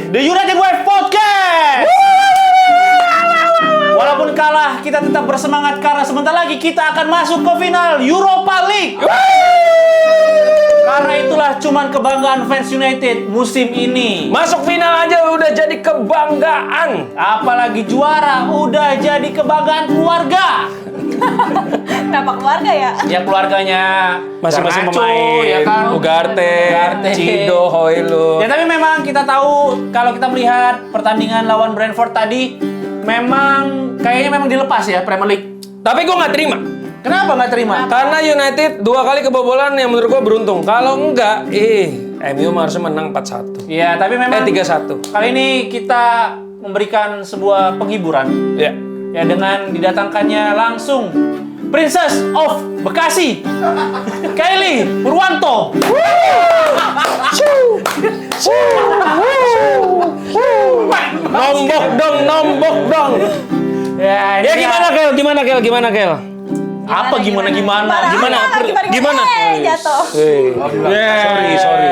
The United Wave Podcast. Walaupun kalah, kita tetap bersemangat karena sebentar lagi kita akan masuk ke final Europa League. Karena itulah cuman kebanggaan fans United musim ini. Masuk final aja udah jadi kebanggaan. Apalagi juara udah jadi kebanggaan keluarga. Kenapa keluarga ya? Ya keluarganya Masing-masing Garnacho, pemain, ya kan? Ugarte, Cido, Hoylund. Ya tapi memang kita tahu kalau kita melihat pertandingan lawan Brentford tadi, memang kayaknya memang dilepas ya Premier League. Tapi gue nggak terima. Kenapa nggak terima? Karena United 2 kali kebobolan yang menurut gue beruntung. Kalau enggak, MU harusnya menang 4-1. Ya tapi memang 3-1. kali ini kita memberikan sebuah penghiburan. Ya. Ya dengan didatangkannya langsung Princess of Bekasi, Kylie Purwanto. Nombok dong. Ya, Ya gimana Kel? Apa gimana? Gimana? Jatuh. Sorry.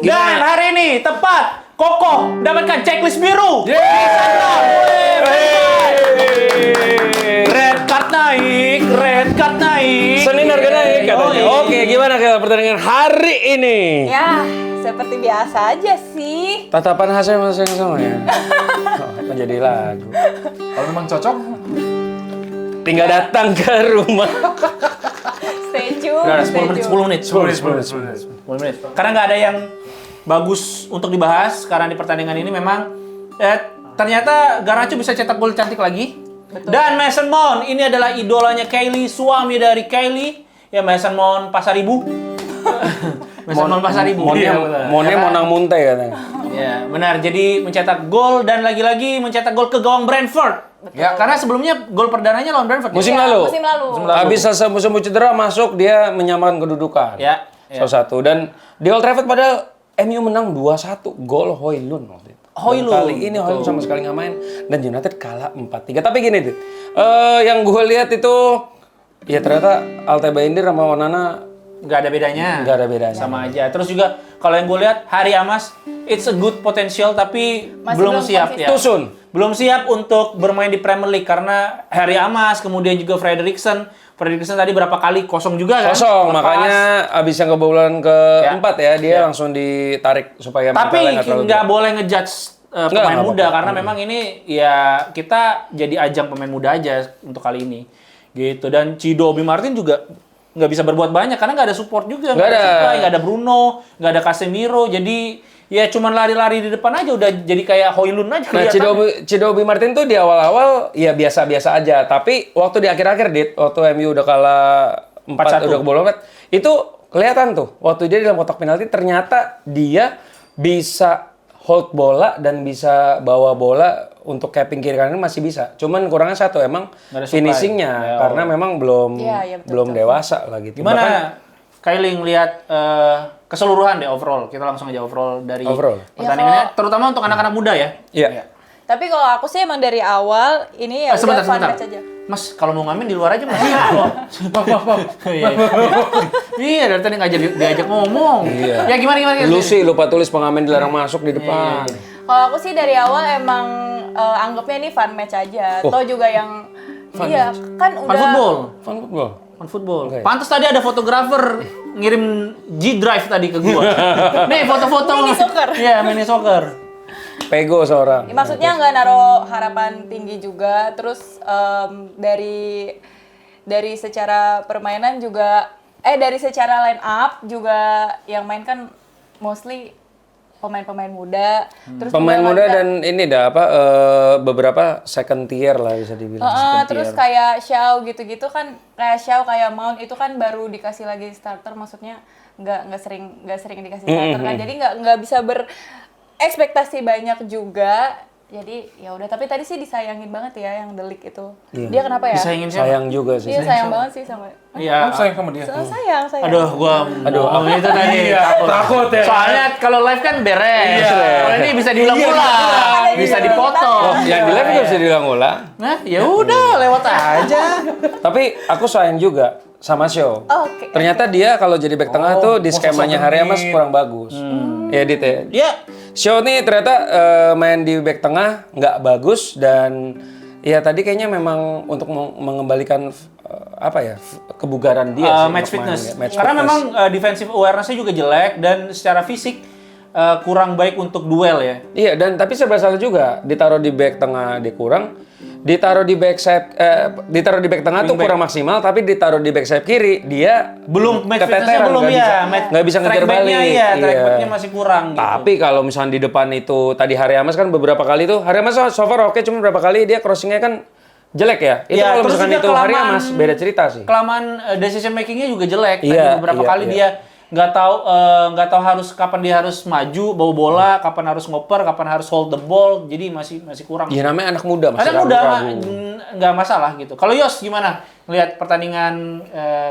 Dan hari ini tepat Koko dapatkan checklist biru. Red card naik. Senin harga naik katanya. Oh, Oke, gimana Kel pertandingan hari ini? Ya, seperti biasa aja sih. Tatapan khasnya masih yang sama ya? Menjadi lagu. Kalau memang cocok, Tinggal datang ke rumah. Stay tune. Udah, stay 10 menit. Karena nggak ada yang bagus untuk dibahas karena di pertandingan ini memang ternyata Garnacho bisa cetak gol cantik lagi. Betul. Dan Mason Mount ini adalah idolanya Kylie, suami dari Kylie. Ya Mason Mount Pasaribu. Mason Mount Pasaribu. Monnya monang munte katanya. Ya, benar. Jadi mencetak gol dan lagi-lagi mencetak gol ke gawang Brentford. Ya, karena sebelumnya gol perdananya lawan Brentford. Musim Ya, lalu. musim lalu. Habis musim cedera masuk dia menyamakan kedudukan. Ya. Salah satu dan di Old Trafford padahal MU menang 2-1 gol Hoylund waktu itu. Hoylund. Dan kali ini Hoylund sama sekali nggak main dan United kalah 4-3. Tapi gini tuh, yang gue lihat itu ya ternyata Altebaindir sama Onana Nggak ada bedanya. nggak ada bedanya. Sama aja. Terus juga kalau yang gue lihat Harry Amas, it's a good potential tapi Masih belum belum siap konsisten. ya. Tusun. Belum siap untuk bermain di Premier League karena Harry Amas kemudian juga Frederiksen tadi berapa kali kosong juga kan? Kosong, Lepas. makanya abis yang kebobolan keempat ya dia langsung ditarik supaya Tapi mentalnya nggak terlalu nggak drop. boleh ngejudge pemain nggak muda apa-apa. karena memang ini ya kita jadi ajang pemain muda aja untuk kali ini gitu. Dan Cido Obi Martin juga nggak bisa berbuat banyak karena nggak ada support juga, Nggak ada. supply, nggak ada Bruno, nggak ada Casemiro, jadi ya cuman lari-lari di depan aja udah jadi kayak Hoylund aja. Nah, Cido Martin tuh di awal-awal ya biasa-biasa aja, tapi waktu di akhir-akhir waktu MU udah kalah 4 4-1. udah kebobolan 4, itu kelihatan tuh waktu dia di dalam kotak penalti ternyata dia bisa hold bola dan bisa bawa bola untuk capping kiri kanan masih bisa. Cuman kurangnya satu emang Nggak ada supply. finishingnya Ya, karena memang belum Iya, betul, belum betul. dewasa lah gitu. Bahkan Gimana Kylie ngelihat keseluruhan deh overall. Kita langsung aja overall dari Overall. pertandingannya, Ya, terutama untuk anak-anak muda ya. Iya. Tapi kalau aku sih emang dari awal ini ya Sebentar, udah fun sebentar. match aja. Mas, kalau mau ngamen di luar aja Mas. Iya, dari tadi ngajak diajak ngomong. Iya. Ya gimana? Lu sih lupa tulis pengamen dilarang masuk di depan. Kalau aku sih dari awal emang anggapnya ini fun match aja. Toh juga yang iya kan Fun udah football. Fun football. Fun football. Oke. Pantes tadi ada fotografer ngirim G-Drive tadi ke gua. Nih foto-foto. Mini soccer. Iya, mini soccer. Pego seorang. maksudnya nggak naruh harapan tinggi juga. Terus dari secara permainan juga dari secara line up juga yang main kan mostly pemain-pemain muda. Terus Pemain juga muda ada- dan ini beberapa second tier lah bisa dibilang. second terus tier. kayak Shaw gitu-gitu kan, kayak Shaw kayak Mount itu kan baru dikasih lagi starter, maksudnya nggak sering dikasih starter kan, jadi nggak bisa berekspektasi banyak juga. Jadi ya udah, tapi tadi sih disayangin banget ya yang The League itu. Dia kenapa ya? Disayangin siapa? Sayang juga sih. Dia sayang banget sih sama. Iya. kamu sayang sama dia. Sayang. Aduh, gua itu tadi Takut ya. Soalnya kalau live kan beres. Iya. Kalau ini bisa diulang-ulang, bisa dipotong. Yang di live juga bisa diulang-ulang. Nah, ya udah lewat aja. Tapi aku sayang juga sama Shaw. Oke. Ternyata dia kalau jadi back tengah tuh di mau skemanya sosok Harry Amas genit. kurang bagus. Ya Dit ya. Ya, Shaw nih ternyata main di back tengah nggak bagus dan ya tadi kayaknya memang untuk mengembalikan kebugaran dia sih match untuk main, fitness. ya, match Karena fitness. memang defensive awareness-nya juga jelek dan secara fisik kurang baik untuk duel ya. Iya, dan tapi serba salah juga. Ditaruh di back tengah dia kurang, ditaruh di back sayap ditaruh di back tengah tuh kurang maksimal, tapi ditaruh di back sayap kiri dia Belum match fitness-nya keteteran, belum nggak ya. bisa- nggak bisa ngejar Track back-nya balik. iya, track Iya. back-nya masih kurang gitu. Tapi kalau misalnya di depan itu tadi Haryamas kan beberapa kali tuh Haryamas so far oke, cuma beberapa kali dia crossingnya kan jelek ya. Itu Ya, kalau terus misalkan juga itu kelamaan- Haryamas beda cerita sih. Kelamaan decision making-nya juga jelek. Tadi Iya, beberapa iya, kali iya. dia nggak tahu harus kapan dia harus maju bawa bola, kapan harus ngoper, kapan harus hold the ball. Jadi masih kurang. Ya namanya anak muda masih Ada muda ragu-ragu. nggak masalah gitu. Kalau Yos gimana ngelihat pertandingan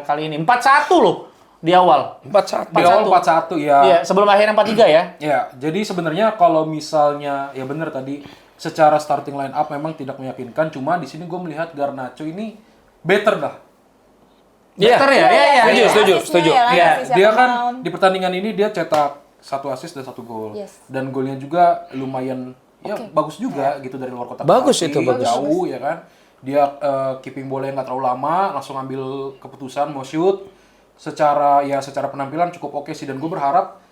kali ini? 4-1 loh di awal. 4-1. Di awal 4-1 ya. Iya, sebelum akhirnya 4-3 ya. Ya, jadi sebenarnya kalau misalnya ya benar tadi secara starting line up memang tidak meyakinkan. Cuma di sini gue melihat Garnacho ini better dah. Iya. Better ya? Iya. Setuju. Asisnya ya Iya, asisnya Dia ke kan Mount. di pertandingan ini dia cetak 1 assist dan 1 gol. Yes. Dan golnya juga lumayan ya bagus juga gitu dari luar kotak. Bagus penalti, itu, bagus. Jauh ya kan. Dia keeping bola yang nggak terlalu lama, langsung ambil keputusan mau shoot. Secara penampilan cukup oke sih, dan gue berharap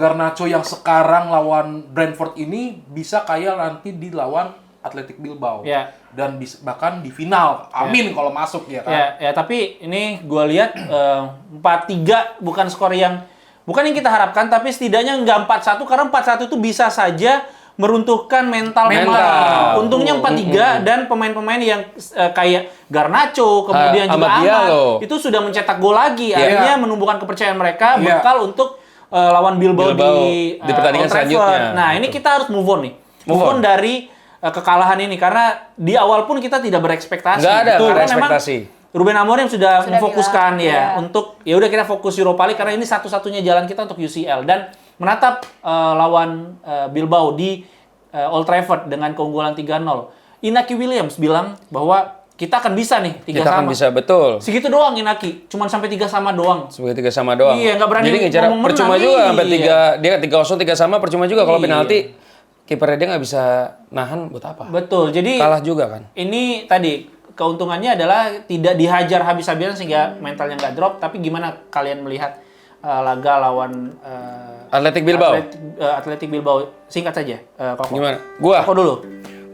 Garnacho yang sekarang lawan Brentford ini bisa kayak nanti di lawan Athletic Bilbao. Ya. Dan bahkan di final. Amin kalau masuk ya kan. Ya, tapi ini gue lihat 4-3 bukan skor yang kita harapkan, tapi setidaknya nggak 4-1 karena 4-1 itu bisa saja meruntuhkan mental. Untungnya 4-3 dan pemain-pemain yang kayak Garnacho kemudian juga sama dia Ahmad loh. itu sudah mencetak gol lagi, akhirnya menumbuhkan kepercayaan mereka Iya. bekal untuk lawan Bilbao di pertandingan Old Trafford. selanjutnya. Nah, ini kita harus move on nih. Move Move on on. dari kekalahan ini karena di awal pun kita tidak berekspektasi. Nggak ada, Betul, nggak ada karena memang ekspektasi. Ruben Amorim sudah memfokuskan bilang, ya iya. untuk ya udah kita fokus Europa League karena ini satu-satunya jalan kita untuk UCL dan menatap lawan Bilbao di Old Trafford dengan keunggulan 3-0. Inaki Williams bilang bahwa kita akan bisa nih 3 Kita sama. kan bisa, betul. Segitu doang Inaki, cuman sampai 3 sama doang. Sebagai 3 sama doang. Iya, nggak berani Jadi ngejar ngomong menang. percuma juga sampai Iya. 3, dia 3-0 3 sama percuma juga kalau Iya. penalti kipernya dia nggak bisa nahan buat apa? Betul. Jadi Kalah juga kan. ini tadi keuntungannya adalah tidak dihajar habis-habisan sehingga mentalnya nggak drop. Tapi gimana kalian melihat laga lawan Athletic Bilbao. Athletic Bilbao? Singkat saja. Koko. Gimana? Gua dulu.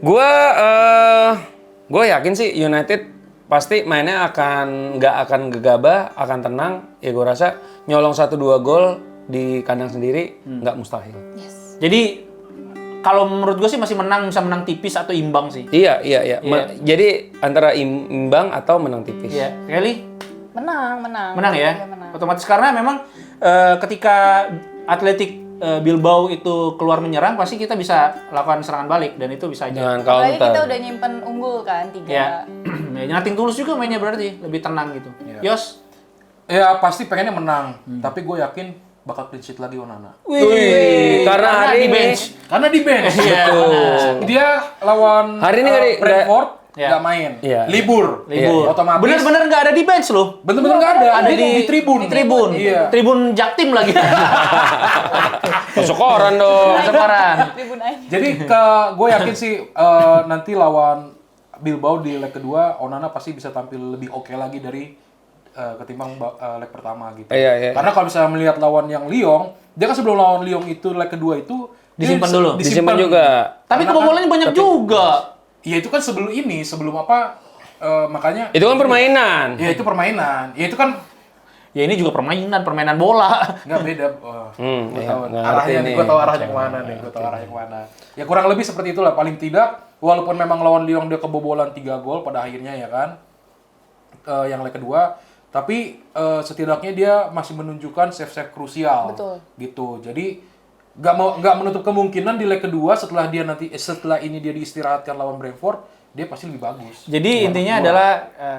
Gua yakin sih United pasti mainnya nggak akan gegabah, akan tenang. Ya gua rasa nyolong 1-2 gol di kandang sendiri nggak mustahil. Yes. Jadi kalau menurut gue sih masih bisa menang tipis atau imbang sih. Iya. Jadi antara imbang atau menang tipis. Iya, Kelly Menang ya. Iya, menang. Otomatis karena memang ketika Athletic Bilbao itu keluar menyerang pasti kita bisa lakukan serangan balik dan itu bisa aja. Dengan Apalagi kita counter. udah nyimpen unggul kan 3. Ya, nothing tulus juga mainnya berarti lebih tenang gitu. Yos, Ya pasti pengennya menang, tapi gue yakin bakal clean sheet lagi Onana. Wih, karena hari di ini bench. Karena di bench. Iya, Dia lawan Hari ini nggak- Brentford Iya. nggak main. Iya. Libur. libur. Otomatis. Bener-bener nggak ada di bench loh. Bener-bener nggak ada. Ada di tribun. Di tribun. Iya. Tribun Jaktim lagi. masuk koran dong. Separan. Tribun aja. Jadi gue yakin sih nanti lawan Bilbao di leg kedua Onana pasti bisa tampil lebih oke lagi dari ketimbang leg pertama gitu. Iya. Karena kalau misalnya melihat lawan yang Lyon, dia kan sebelum lawan Lyon itu leg kedua itu Disimpan dia dulu. Disimpan juga. Tapi kebobolannya banyak juga. Ya itu kan sebelum apa makanya Itu kan permainan. ya itu permainan. Ya itu kan Ya ini juga permainan bola. nggak beda. Gue iya, tahu nggak arahnya ngerti nih, nih. gue tahu arahnya kemana nih, gue tahu arahnya kemana. Ya kurang lebih seperti itulah. Paling tidak, walaupun memang lawan Lyon dia kebobolan 3 gol pada akhirnya ya kan, yang leg kedua, tapi setidaknya dia masih menunjukkan save krusial. Betul. Gitu. Jadi nggak menutup kemungkinan di leg kedua setelah ini dia diistirahatkan lawan Brentford, dia pasti lebih bagus. Jadi intinya adalah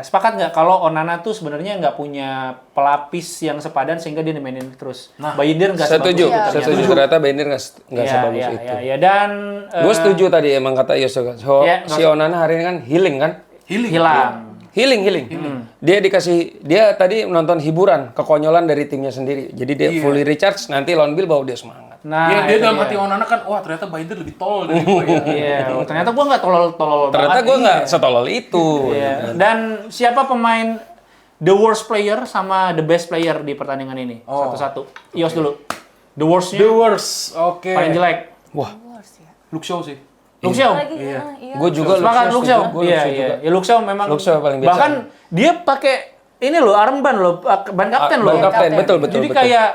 sepakat nggak kalau Onana tuh sebenarnya nggak punya pelapis yang sepadan sehingga dia dimainin terus. Nah, Bayindir nggak Setuju. sebagus itu Setuju. Ternyata Bender nggak Iya, sebagus iya, itu. iya. Dan Gue setuju tadi emang kata Yosuke. Iya, Si Onana hari ini kan healing kan? hilang. Healing. Dia tadi menonton hiburan, kekonyolan dari timnya sendiri. Jadi dia fully recharge, nanti lawan Bilbao dia semangat. Nah, dia itu dalam dia. hati Onana kan, wah ternyata Binder lebih tolol dari gue ya. Iya, ternyata gue nggak tolol-tolol Ternyata banget. gue nggak setolol itu. Iya. Dan siapa pemain the worst player sama the best player di pertandingan ini? Oh. Satu-satu. Ios dulu. The worst-nya The worst, oke. paling jelek. Wah, Luke Shaw sih. Luke Shaw. Lagi, Iya. iya. gue juga Sepakat Luke Shaw. Gue Iya, iya. Ya, Luke Shaw memang. Luke Shaw paling biasa. Bahkan dia pakai ini loh, armband loh, ban kapten loh. Ban kapten, betul. Jadi kayak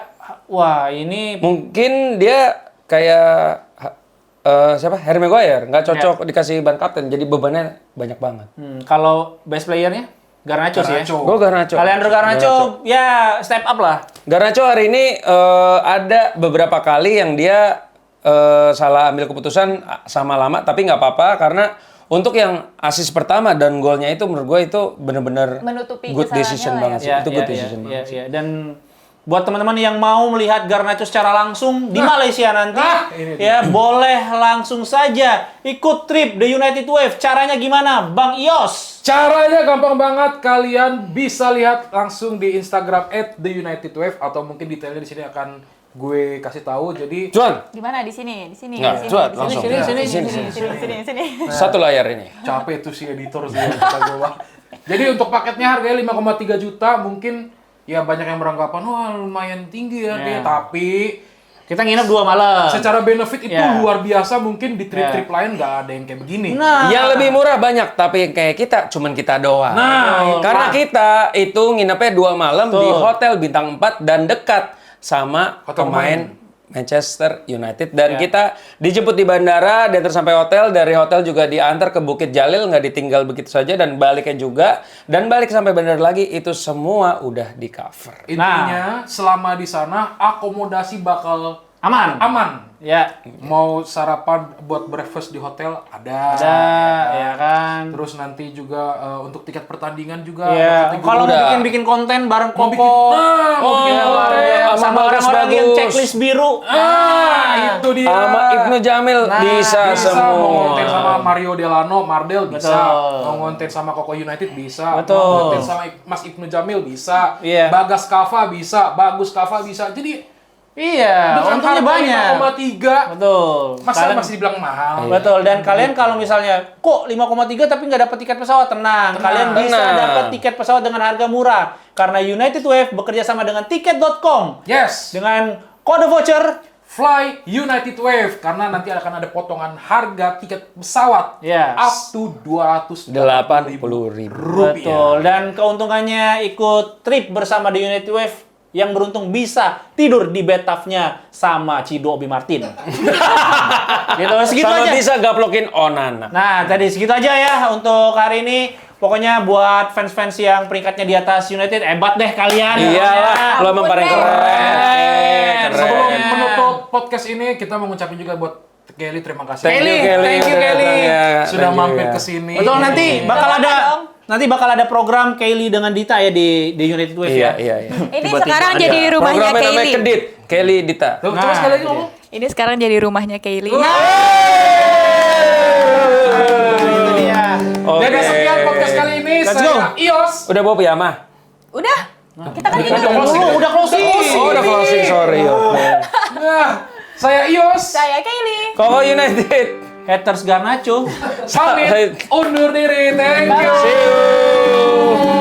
wah, ini mungkin dia kayak siapa? Harry Maguire nggak cocok dikasih ban kapten, jadi bebannya banyak banget. kalau best player-nya Garnacho sih ya. Garnacho. Gue Garnacho. Alejandro Garnacho ya step up lah. Garnacho hari ini ada beberapa kali yang dia salah ambil keputusan sama lama, tapi nggak apa-apa karena untuk yang asis pertama dan golnya itu menurut gue itu bener-bener Menutupi good kesalahannya decision lah ya. banget sih. Itu good decision banget. Iya. Dan buat teman-teman yang mau melihat Garnacho secara langsung di Malaysia nanti, ini ya boleh langsung saja ikut trip The United Wave. Caranya gimana, Bang Ios? Caranya gampang banget, kalian bisa lihat langsung di Instagram @theunitedwave atau mungkin detailnya di sini akan gue kasih tahu. Jadi Cuan, Di mana? Di sini, di sini, Nggak, di sini, cuat, di langsung. sini, di sini, Sini, di sini, di sini, di sini, di sini. satu layar ini. capek tuh si editor sih yang kata gue, Bang. Jadi untuk paketnya harganya 5,3 juta, mungkin ya banyak yang beranggapan wah lumayan tinggi ya dia, tapi Kita nginep 2 malam. secara benefit itu Ya. luar biasa, mungkin di trip-trip lain nggak ada yang kayak begini. Nah, Yang lebih murah banyak, tapi yang kayak kita cuman kita doang. Nah, Karena kita itu nginepnya 2 malam di Betul. hotel bintang 4 dan dekat sama Hotel pemain Manchester United, dan Ya. kita dijemput di bandara, diantar sampai hotel, dari hotel juga diantar ke Bukit Jalil, nggak ditinggal begitu saja, dan baliknya juga, dan balik sampai bandara lagi, itu semua udah di cover. intinya selama di sana akomodasi bakal aman. aman. Ya. Mau sarapan buat breakfast di hotel ada. Ada, ya kan. Terus nanti juga untuk tiket pertandingan juga. Ya, maksudnya kalau udah. mau bikin konten bareng Mau bikin- Koko, mau bikin ya, konten, sama sama orang-orang yang bagus. checklist biru. itu dia. Sama Ibnu Jamil bisa Bisa mau semua. ngonten sama Mario Delano, Mardel bisa. Betul. Mau ngonten sama Koko United bisa. Betul. Mau ngonten sama Mas Ibnu Jamil bisa. Iya. Bagas Kava bisa. Bagus Kava bisa. Jadi Iya, dengan untungnya harga banyak. 5,3 Betul. masa Kalian- masih dibilang mahal. Betul, dan kalian kalau misalnya kok 5,3 tapi nggak dapat tiket pesawat, tenang. Kalian bisa Tenang. dapat tiket pesawat dengan harga murah karena United Wave bekerja sama dengan tiket.com Yes. dengan kode voucher. Fly United Wave karena nanti akan ada potongan harga tiket pesawat Yes. up to 280.000 rupiah. Betul, dan keuntungannya ikut trip bersama di United Wave yang beruntung bisa tidur di bathtubnya sama Cido Obi Martin. Gitu, segitu Sama aja. bisa gaplokin Onana. Nah, tadi segitu aja ya untuk hari ini. Pokoknya buat fans-fans yang peringkatnya di atas United, hebat deh kalian. Iyalah, lo emang paling keren. Keren. Sebelum Keren. menutup podcast ini, kita mau ngucapin juga buat Kelly, terima kasih. Kelly, thank you, udah Kelly. datang ya. Sudah Thank you, mampir ya. ke sini. Betul, nanti bakal Udah ada dong. nanti bakal ada program Kaylee dengan Dita ya di United Wave Iya, ya. iya. Ini Tiba-tiba sekarang ada. jadi rumahnya Programnya namanya Kaylee. Kedit, Kelly Dita. Tuh, Nah, coba sekali lagi itu ngomong. Ini sekarang jadi rumahnya Kaylee. Itu dia. Oke. Dan sekian podcast kali ini. Let's Saya go. Ios. Udah bawa piyama? Udah. Kita kan ini Udah closing. Udah closing. Oh, udah closing, sorry. Oke. Nah, saya Ios. saya Kaylee. Koko United. Haters Garnacho. Pamit undur diri. Thank you. See you.